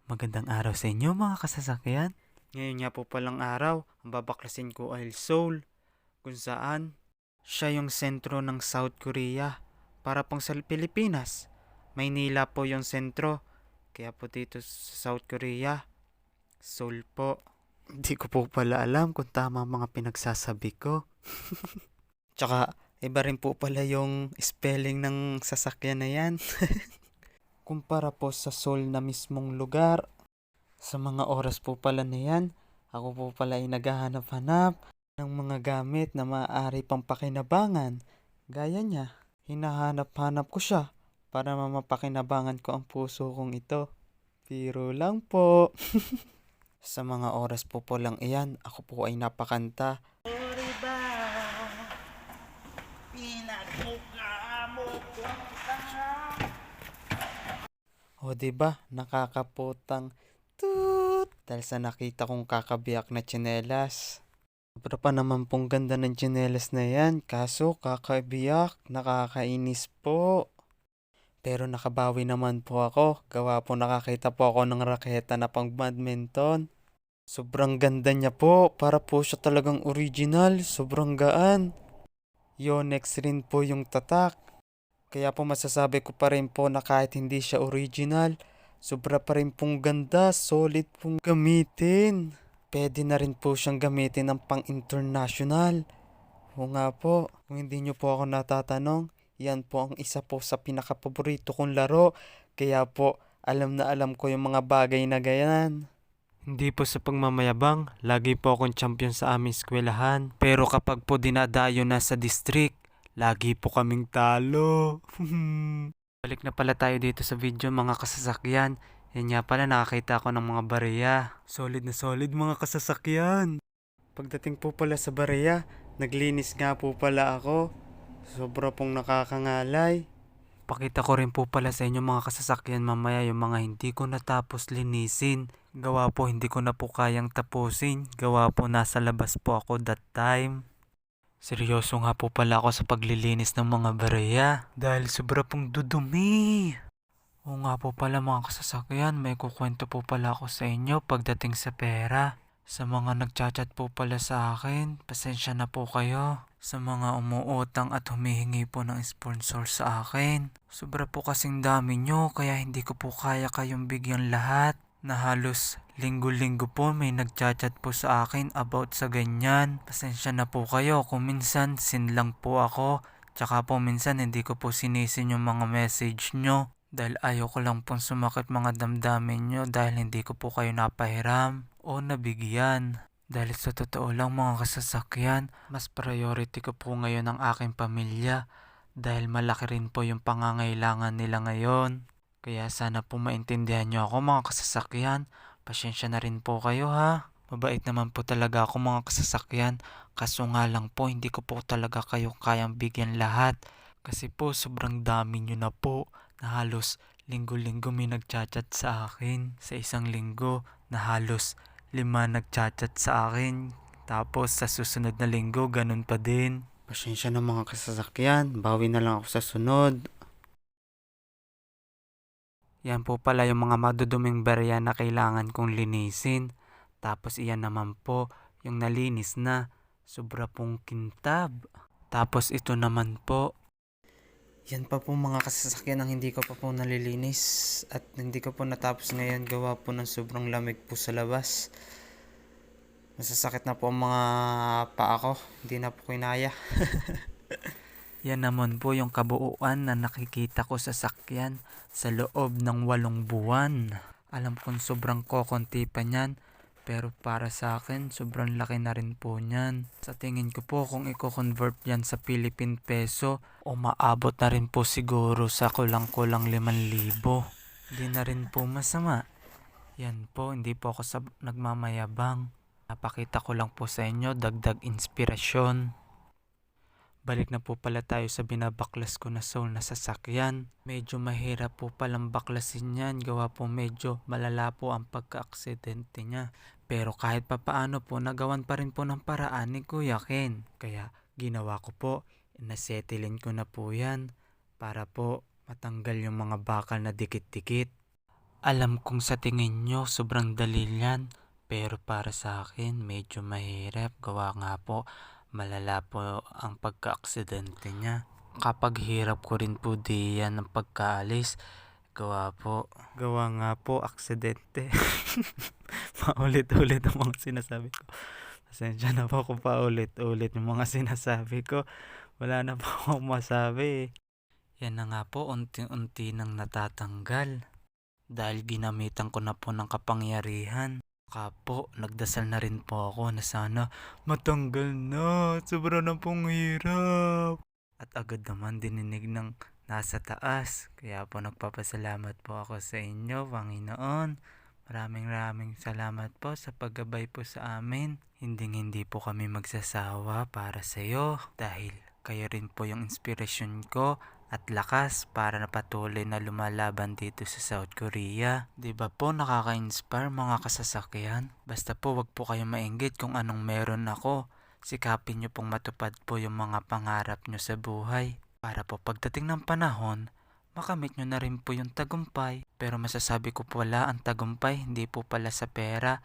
Magandang araw sa inyo mga kasasakyan. Ngayon nga po palang araw, ang babaklasin ko ay Seoul, kung saan siya yung sentro ng South Korea. Para pong sa Pilipinas, Maynila po yung sentro. Kaya po dito sa South Korea, Seoul po. Hindi ko po pala alam kung tama ang mga pinagsasabi ko. Tsaka iba rin po pala yung spelling ng sasakyan na yan. Kumpara po sa Seoul na mismong lugar. Sa mga oras po pala na yan, ako po pala ay naghahanap-hanap ng mga gamit na maaari pang pakinabangan. Gaya niya, hinahanap-hanap ko siya para mapakinabangan ko ang puso kong ito. Biro lang po. Sa mga oras po lang iyan, ako po ay napakanta. Diba, pinagmukha mo kung O diba, nakakaputang toot dahil sa nakita kong kakabiyak na tsinelas. Sobra pa naman pong ganda ng tsinelas na yan, kaso kakabiyak, nakakainis po. Pero nakabawi naman po ako, gawa po nakakita po ako ng raketa na pang badminton. Sobrang ganda niya po, para po siya talagang original, sobrang gaan. Yonex rin po yung tatak. Kaya po masasabi ko pa rin po na kahit hindi siya original, sobra pa rin pong ganda, solid pong gamitin. Pwede na rin po siyang gamitin ng pang-international. O nga po, kung hindi nyo po ako natatanong, yan po ang isa po sa pinakapaborito kong laro. Kaya po, alam na alam ko yung mga bagay na ganyan. Hindi po sa pagmamayabang, lagi po akong champion sa aming eskwelahan. Pero kapag po dinadayo na sa district, lagi po kaming talo. Balik na pala tayo dito sa video mga kasasakyan. Yan nga pala nakakita ko ng mga bareya. Solid na solid mga kasasakyan. Pagdating po pala sa bareya, naglinis nga po pala ako. Sobra pong nakakangalay. Pakita ko rin po pala sa inyo mga kasasakyan mamaya yung mga hindi ko natapos linisin. Gawa po hindi ko na po kayang tapusin. Gawa po nasa labas po ako that time. Seryoso nga po pala ako sa paglilinis ng mga bareya dahil sobra pong dudumi. Oo nga po pala mga kasasakyan, may kukwento po pala ako sa inyo pagdating sa pera. Sa mga nagchat-chat po pala sa akin, pasensya na po kayo. Sa mga umuutang at humihingi po ng sponsor sa akin. Sobra po kasing dami nyo kaya hindi ko po kaya kayong bigyan lahat. Na halos linggo-linggo po may nagchat-chat po sa akin about sa ganyan. Pasensya na po kayo kung minsan sin lang po ako. Tsaka po minsan hindi ko po sinisin yung mga message nyo. Dahil ayoko lang pong sumakit mga damdamin nyo dahil hindi ko po kayo napahiram o nabigyan. Dahil sa totoo lang mga kasasakyan, mas priority ko po ngayon ang aking pamilya dahil malaki rin po yung pangangailangan nila ngayon. Kaya sana po maintindihan nyo ako mga kasasakyan. Pasensya na rin po kayo ha. Mabait naman po talaga ako mga kasasakyan. Kaso nga lang po hindi ko po talaga kayo kayang bigyan lahat. Kasi po sobrang dami nyo na po na halos linggo-linggo may nagchat-chat sa akin. Sa isang linggo na halos 5 nagchat-chat sa akin. Tapos sa susunod na linggo ganun pa din. Pasensya na mga kasasakyan. Bawi na lang ako sa sunod. Yan po pala yung mga maduduming barya na kailangan kong linisin. Tapos iyan naman po yung nalinis na. Sobra pong kintab. Tapos ito naman po. Yan pa po mga kasasakyan ang hindi ko pa po nalilinis. At hindi ko po natapos ngayon gawa po ng sobrang lamig po sa labas. Masasakit na po ang mga paa ko. Hindi na po kinaya. Yan naman po yung kabuuan na nakikita ko sa sakyan sa loob ng 8 buwan. Alam kong sobrang kokonti pa niyan, pero para sa akin sobrang laki na rin po niyan. Sa tingin ko po kung i-convert yan sa Philippine peso, maabot na rin po siguro sa kulang-kulang 5,000. Hindi na rin po masama. Yan po, hindi po ako nagmamayabang. Napakita ko lang po sa inyo, dagdag inspirasyon. Balik na po pala tayo sa binabaklas ko na Soul na sasakyan. Medyo mahirap po palang baklasin yan. Gawa po medyo malala po ang pagka-aksidente niya. Pero kahit papaano po, nagawan pa rin po ng paraan ni Kuya Ken. Kaya ginawa ko po, nasetilin ko na po yan para po matanggal yung mga bakal na dikit-dikit. Alam kong sa tingin nyo sobrang dali yan, pero para sa akin medyo mahirap. Gawa nga po, malala po ang pagka-aksidente niya. Kapag hirap ko rin po diyan ng pagkaalis, gawa nga po aksidente. Paulit-ulit ang mga sinasabi ko. Pasensya na po kung paulit-ulit yung mga sinasabi ko. Wala na po akong masabi. Yan na nga po, unti-unti nang natatanggal. Dahil ginamitan ko na po ng kapangyarihan. Po, nagdasal na rin po ako na sana matanggal na. Sobra na pong hirap. At agad naman dininig ng nasa taas. Kaya po nagpapasalamat po ako sa inyo, Panginoon. Maraming salamat po sa paggabay po sa amin. Hindi po kami magsasawa para sa iyo dahil kayo rin po yung inspirasyon ko at lakas para na patuloy na lumalaban dito sa South Korea. 'Di ba po nakaka-inspire mga kasasakyan? Basta po wag po kayong mainggit kung anong meron ako. Sikapin niyo pong matupad po yung mga pangarap niyo sa buhay. Para po pagdating ng panahon, makamit nyo na rin po yung tagumpay. Pero masasabi ko pala ang tagumpay hindi po pala sa pera,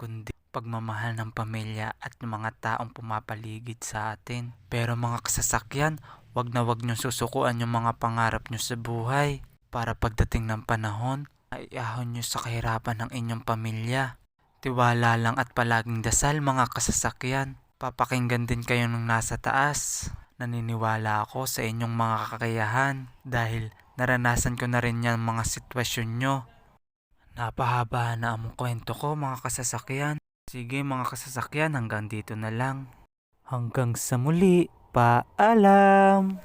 kundi pagmamahal ng pamilya at ng mga taong pumapaligid sa atin. Pero mga kasasakyan, wag nyo susukuan yung mga pangarap nyo sa buhay. Para pagdating ng panahon, ay ahon nyo sa kahirapan ng inyong pamilya. Tiwala lang at palaging dasal mga kasasakyan. Papakinggan din kayo ng nasa taas. Naniniwala ako sa inyong mga kakayahan dahil naranasan ko na rin yan mga sitwasyon nyo. Napahaba na ang kwento ko mga kasasakyan. Sige mga kasasakyan, hanggang dito na lang. Hanggang sa muli, paalam!